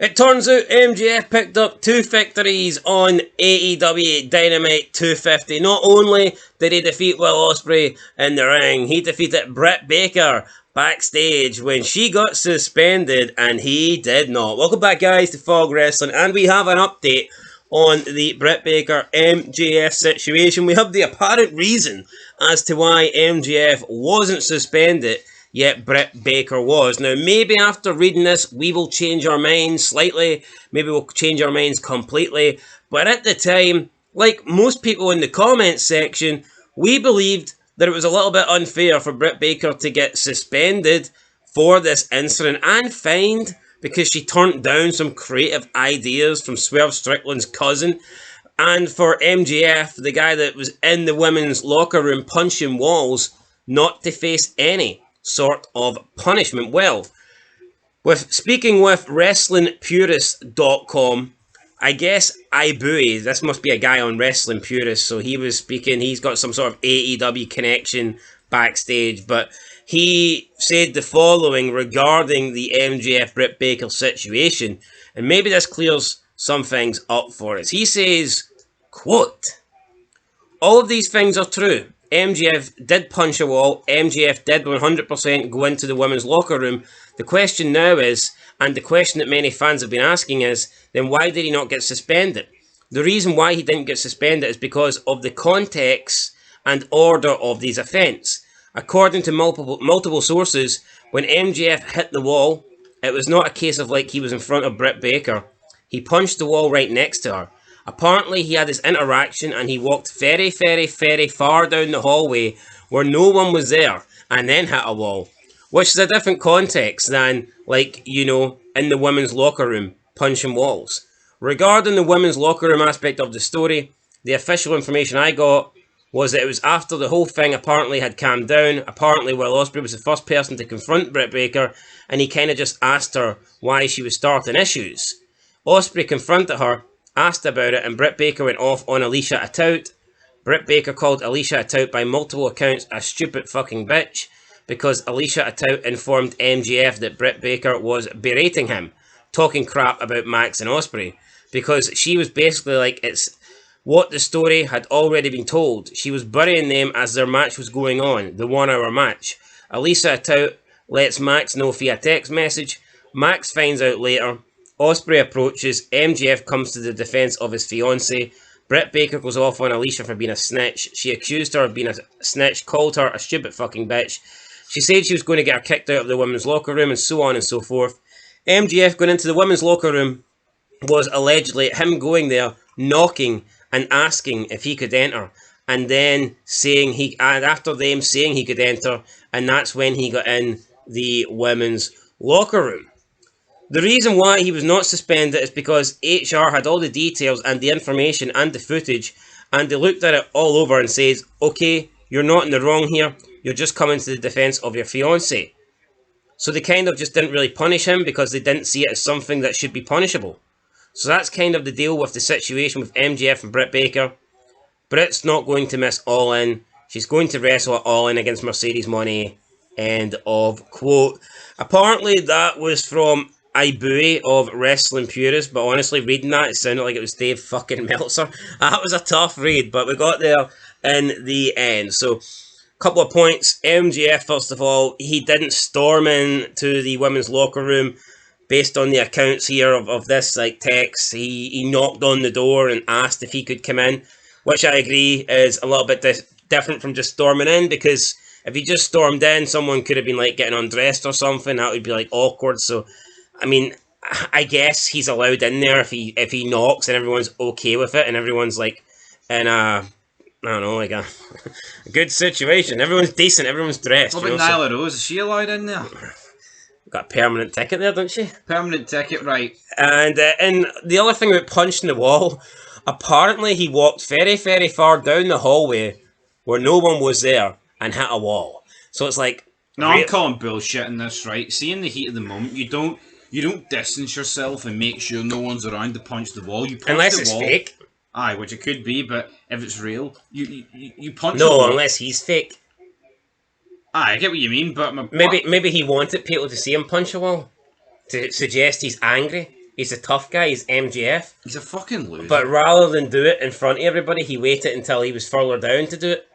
It turns out MJF picked up 2 victories on AEW Dynamite 250. Not only did he defeat Will Ospreay in the ring, he defeated Britt Baker backstage when she got suspended, and he did not. Welcome back, guys, to Fog Wrestling, and we have an update on the Britt Baker MJF situation. We have the apparent reason as to why MJF wasn't suspended, yet Britt Baker was. Now, maybe after reading this, we will change our minds slightly. Maybe we'll change our minds completely. But at the time, like most people in the comments section, we believed that it was a little bit unfair for Britt Baker to get suspended for this incident and fined because she turned down some creative ideas from Swerve Strickland's cousin. And for MJF, the guy that was in the women's locker room punching walls, not to face any sort of punishment. Well, speaking with WrestlingPurist.com, I guess Ibui, this must be a guy on Wrestling Purist, so he was speaking, he's got some sort of AEW connection backstage, but he said the following regarding the MJF Britt Baker situation, and maybe this clears some things up for us. He says, quote, "All of these things are true. MJF did punch a wall. MJF did 100% go into the women's locker room. The question now is, and the question that many fans have been asking is, then why did he not get suspended? The reason why he didn't get suspended is because of the context and order of these offences. According to multiple sources, when MJF hit the wall, it was not a case of like he was in front of Britt Baker. He punched the wall right next to her. Apparently, he had this interaction and he walked very, very, very far down the hallway where no one was there and then hit a wall, which is a different context than, like, you know, in the women's locker room, punching walls. Regarding the women's locker room aspect of the story, the official information I got was that it was after the whole thing apparently had calmed down. Apparently, Will Ospreay was the first person to confront Britt Baker and he kind of just asked her why she was starting issues. Ospreay confronted her, asked about it, and Britt Baker went off on Alicia a tout. Britt Baker called Alicia a tout by multiple accounts a stupid fucking bitch because Alicia a tout informed MJF that Britt Baker was berating him, talking crap about Max and Ospreay, because she was basically like, it's what the story had already been told. She was burying them as their match was going on, the 1 hour match. Alicia a tout lets Max know via text message. Max finds out later. Ospreay approaches. MJF comes to the defense of his fiancée. Britt Baker goes off on Alicia for being a snitch. She accused her of being a snitch, called her a stupid fucking bitch. She said she was going to get her kicked out of the women's locker room and so on and so forth. MJF going into the women's locker room was allegedly him going there, knocking and asking if he could enter, and then saying and after them saying he could enter, and that's when he got in the women's locker room. The reason why he was not suspended is because HR had all the details and the information and the footage, and they looked at it all over and says, okay, you're not in the wrong here, you're just coming to the defense of your fiancé. So they kind of just didn't really punish him because they didn't see it as something that should be punishable. So that's kind of the deal with the situation with MJF and Britt Baker. Britt's not going to miss All In. She's going to wrestle at All In against Mercedes Moné. End of quote. Apparently that was from Ibui of Wrestling Purist, but honestly, reading that, it sounded like it was Dave fucking Meltzer. That was a tough read, but we got there in the end. So, couple of points. MJF, first of all, he didn't storm into the women's locker room. Based on the accounts here of this like text, he knocked on the door and asked if he could come in, which I agree is a little bit different from just storming in, because if he just stormed in, someone could have been like getting undressed or something. That would be like awkward. So, I mean, I guess he's allowed in there if he knocks and everyone's okay with it and everyone's like in a, I don't know, like a good situation. Everyone's decent. Everyone's dressed. What about Nyla Rose? Is she allowed in there? Got a permanent ticket there, don't she? Permanent ticket, right. And the other thing about punching the wall, apparently he walked very, very far down the hallway where no one was there and hit a wall. So it's like... No, I'm calling bullshit in this, right? See, in the heat of the moment, you don't distance yourself and make sure no one's around to punch the wall. You punch unless the it's wall. fake. Aye, which it could be, but if it's real, you punch the wall. No, unless he's fake. Aye, I get what you mean, but... Maybe he wanted people to see him punch a wall. To suggest he's angry. He's a tough guy. He's MJF. He's a fucking loser. But rather than do it in front of everybody, he waited until he was further down to do it.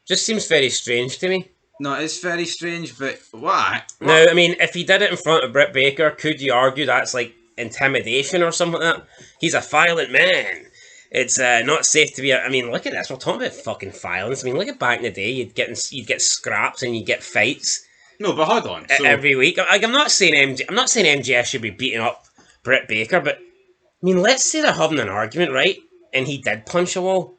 Just seems very strange to me. No, it's very strange, but why? Now, I mean, if he did it in front of Britt Baker, could you argue that's like intimidation or something like that? He's a violent man. It's not safe to be. I mean, look at this. We're talking about fucking violence. I mean, look at back in the day. You'd get scraps and you'd get fights. No, but hold on. So, Every week. I'm not saying MJF should be beating up Britt Baker, but I mean, let's say they're having an argument, right? And he did punch a wall.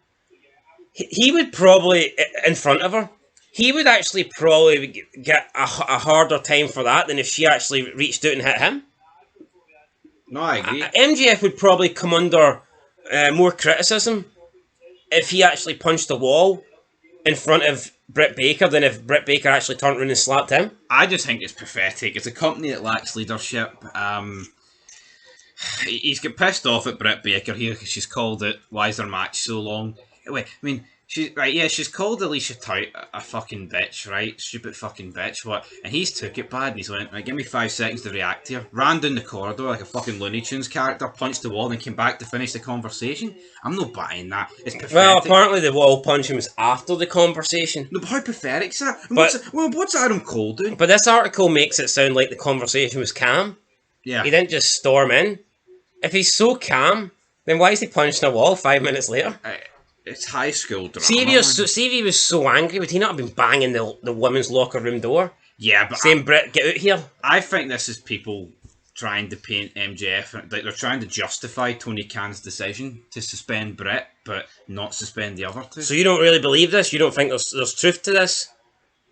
He would probably, in front of her, he would actually probably get a harder time for that than if she actually reached out and hit him. no, I agree. MJF would probably come under more criticism if he actually punched a wall in front of Britt Baker than if Britt Baker actually turned around and slapped him. I just think it's pathetic. It's a company that lacks leadership. He's got pissed off at Britt Baker here because she's called it, why is their match so long? Wait, I mean, she's called Alicia Tout a fucking bitch, right? Stupid fucking bitch, what? And he's took it bad and he's went, right, give me 5 seconds to react here. Ran down the corridor like a fucking Looney Tunes character, punched the wall and came back to finish the conversation. I'm not buying that. It's pathetic. Well, apparently the wall punching was after the conversation. No, but how pathetic is that? But- What's Adam Cole doing? But this article makes it sound like the conversation was calm. Yeah. He didn't just storm in. If he's so calm, then why is he punching a wall 5 minutes later? It's high school drama. See if he was so angry, would he not have been banging the women's locker room door? Yeah, but Saying, Britt, get out here. I think this is people trying to paint MJF, like they're trying to justify Tony Khan's decision to suspend Britt, but not suspend the other two. So you don't really believe this? You don't think there's truth to this?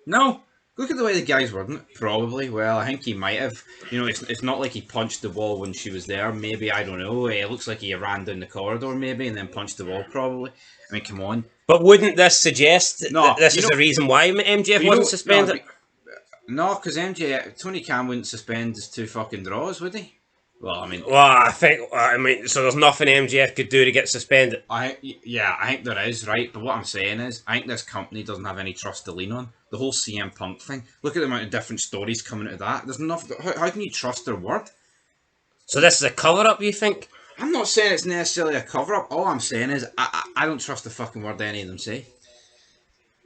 No. Look at the way the guy's wording it. Probably. Well, I think he might have. You know, it's not like he punched the wall when she was there. Maybe, I don't know. It looks like he ran down the corridor, maybe, and then punched the wall, probably. I mean, come on. But wouldn't this suggest No, that this you is know- the reason why MJF wasn't suspended? No, because Tony Khan wouldn't suspend his 2 fucking draws, would he? Well, I mean... Well, I mean, so there's nothing MJF could do to get suspended. I think there is, right? But what I'm saying is, I think this company doesn't have any trust to lean on. The whole CM Punk thing. Look at the amount of different stories coming out of that. There's enough... How can you trust their word? So this is a cover-up, you think? I'm not saying it's necessarily a cover-up. All I'm saying is, I don't trust the fucking word any of them say.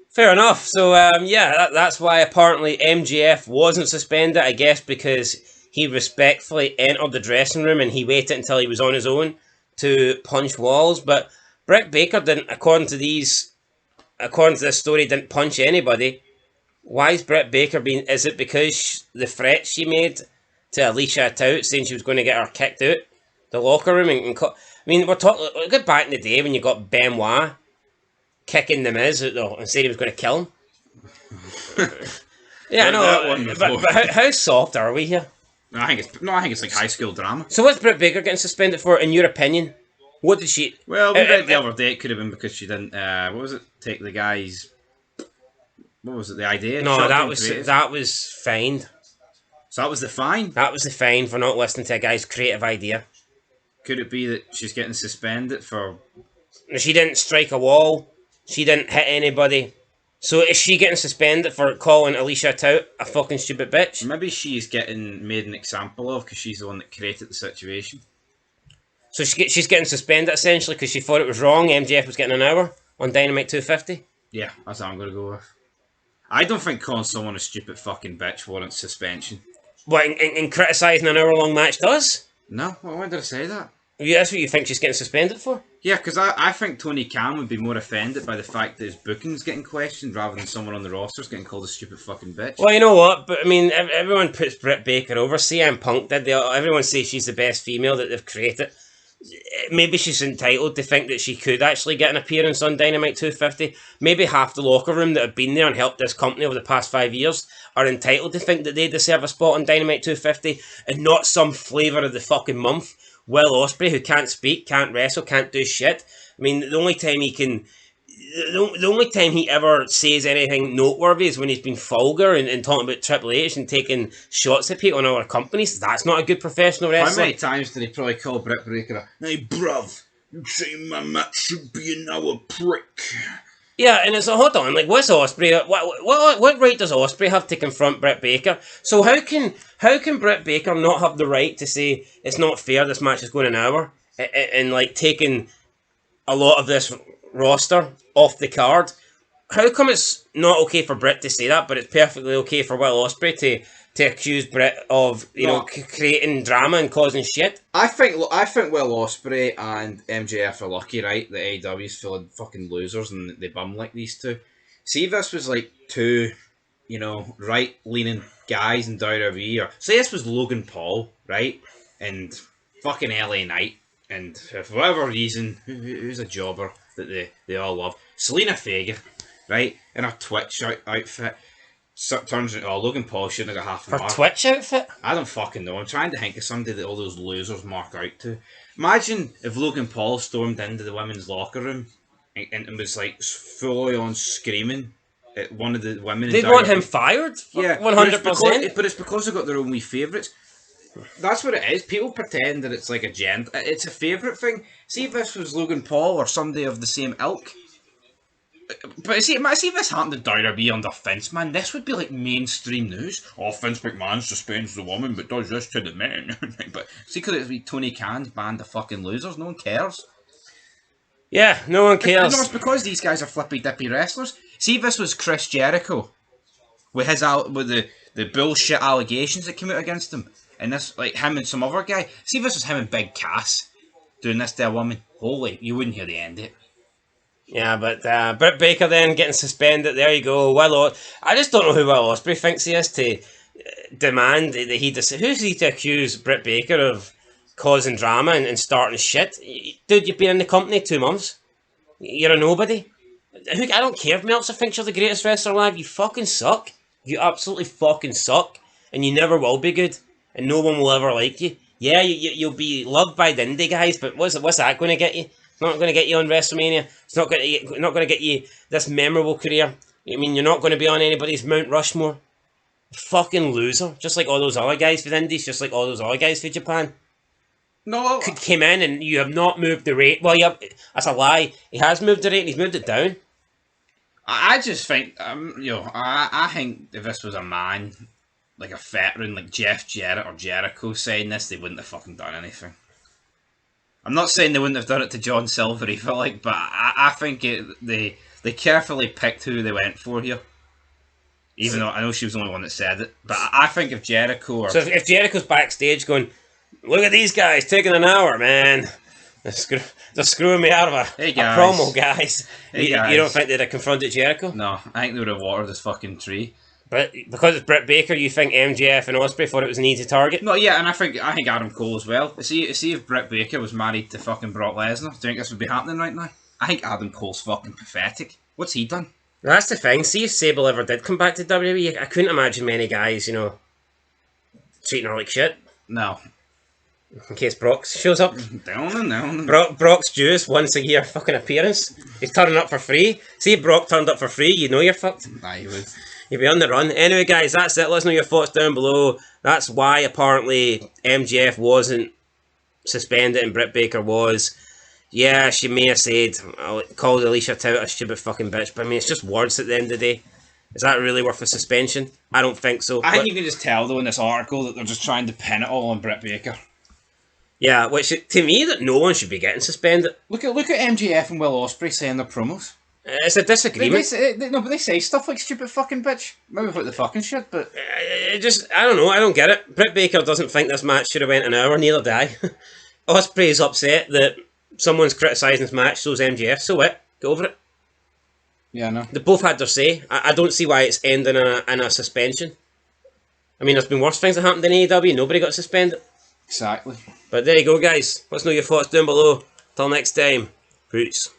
Fair enough. So, that's why apparently MJF wasn't suspended, I guess, because he respectfully entered the dressing room and he waited until he was on his own to punch walls. But Britt Baker didn't, according to this story, didn't punch anybody. Why is Britt Baker being... Is it because the threat she made to Alicia Tout, saying she was going to get her kicked out the locker room? I mean, we're talking... Look at back in the day when you got Benoit kicking the Miz out though and saying he was going to kill him. Yeah, I know. But how soft are we here? I think it's like high school drama. So what's Britt Baker getting suspended for, in your opinion? What did she... Well, we read the other day it could have been because she didn't... what was it? Take the guy's... What was it? The idea? No, that was fined. So that was the fine? That was the fine for not listening to a guy's creative idea. Could it be that she's getting suspended for... She didn't strike a wall. She didn't hit anybody. So is she getting suspended for calling Alicia Tout a fucking stupid bitch? Maybe she's getting made an example of because she's the one that created the situation. So she's getting suspended essentially because she thought it was wrong. MJF was getting an hour on Dynamite 250. Yeah, that's what I'm going to go with. I don't think calling someone a stupid fucking bitch warrants suspension. What, in criticising an hour-long match does? No, why did I say that? Yeah, that's what you think she's getting suspended for? Yeah, because I think Tony Khan would be more offended by the fact that his booking's getting questioned rather than someone on the roster's getting called a stupid fucking bitch. Well, you know what? But I mean, everyone puts Britt Baker over. CM Punk did. Everyone says she's the best female that they've created. Maybe she's entitled to think that she could actually get an appearance on Dynamite 250. Maybe half the locker room that have been there and helped this company over the past 5 years are entitled to think that they deserve a spot on Dynamite 250 and not some flavour of the fucking month, Will Ospreay, who can't speak, can't wrestle, can't do shit. I mean, the only time he ever says anything noteworthy is when he's been vulgar and talking about Triple H and taking shots at people in other companies. That's not a good professional wrestler. How many times did he probably call Britt Baker, "Hey bruv, you saying my match should be an hour, prick"? Yeah, and it's hold on, like what's Osprey? What right does Osprey have to confront Britt Baker? So how can Britt Baker not have the right to say it's not fair? This match is going an hour, and like taking a lot of this roster off the card. How come it's not okay for Britt to say that, but it's perfectly okay for Will Ospreay to accuse Britt of creating drama and causing shit? I think Will Ospreay and MJF are lucky, right? The AEW's full of fucking losers and they bum like these two. See if this was like two, right leaning guys in WWE, or say this was Logan Paul, right, and fucking LA Knight, and for whatever reason, who's a jobber that they all love, Selena Vega, right, in a Twitch outfit. So it turns out, Logan Paul shouldn't have got half a mark. For Twitch outfit? I don't fucking know. I'm trying to think of somebody that all those losers mark out to. Imagine if Logan Paul stormed into the women's locker room and was like fully on screaming at one of the women. They'd want him fired? Yeah, 100%. But it's because they've got their own wee favourites. That's what it is. People pretend that it's like a gent. It's a favourite thing. See if this was Logan Paul or somebody of the same ilk. But see if this happened to WWE under Vince, man, this would be like mainstream news. Oh, Vince McMahon suspends the woman but does this to the men. But see, because it'd be Tony Khan's band of fucking losers, no one cares. Yeah, no one cares. No, it's because these guys are flippy dippy wrestlers. See if this was Chris Jericho with the bullshit allegations that came out against him, and this like him and some other guy. See if this was him and Big Cass doing this to a woman. Holy, you wouldn't hear the end of it. Yeah, but Britt Baker then getting suspended. There you go. I just don't know who Will Ospreay thinks he is to demand that who's he to accuse Britt Baker of causing drama and starting shit? Dude, you've been in the company 2 months. You're a nobody. I don't care if Meltzer thinks you're the greatest wrestler alive. You fucking suck. You absolutely fucking suck, and you never will be good, and no one will ever like you. Yeah, you'll be loved by the indie guys, but what's that going to get you? It's not going to get you on WrestleMania. It's not going to get you this memorable career. I mean, you're not going to be on anybody's Mount Rushmore. Fucking loser. Just like all those other guys for the Indies. Just like all those other guys for Japan. No, Came in and you have not moved the rate. Well, that's a lie. He has moved the rate and he's moved it down. I just think, I think if this was a man, like a veteran, like Jeff Jarrett or Jericho saying this, they wouldn't have fucking done anything. I'm not saying they wouldn't have done it to John Silver either, but I think they carefully picked who they went for here. Even though I know she was the only one that said it, but I think if Jericho So if Jericho's backstage going, look at these guys taking an hour, man. They're screwing me out of a promo, guys. You don't think they'd have confronted Jericho? No, I think they would have watered this fucking tree. But because it's Britt Baker, you think MJF and Ospreay thought it was an easy target? No, yeah, and I think Adam Cole as well. See if Britt Baker was married to fucking Brock Lesnar, do you think this would be happening right now? I think Adam Cole's fucking pathetic. What's he done? That's the thing. See if Sable ever did come back to WWE, I couldn't imagine many guys, treating her like shit. No. In case Brock shows up. Down. Brock's due once a year fucking appearance. He's turning up for free. See if Brock turned up for free, you know you're fucked. Nah, he would. You'll be on the run. Anyway, guys, that's it. Let us know your thoughts down below. That's why apparently MJF wasn't suspended and Britt Baker was. Yeah, she may have said, called Alicia Tout a stupid fucking bitch, but I mean, it's just words at the end of the day. Is that really worth a suspension? I don't think so. I think you can just tell, though, in this article that they're just trying to pin it all on Britt Baker. Yeah, which to me, that no one should be getting suspended. Look at MJF and Will Ospreay saying their promos. It's a disagreement. But they say stuff like stupid fucking bitch. Maybe without the fucking shit, but... I don't know, I don't get it. Britt Baker doesn't think this match should have went an hour, neither do I. Ospreay's upset that someone's criticising this match, so's MJF, so what? Get over it. Yeah, I know. They both had their say. I don't see why it's ending in a suspension. I mean, there's been worse things that happened in AEW, nobody got suspended. Exactly. But there you go, guys. Let us know your thoughts down below. Till next time. Peace.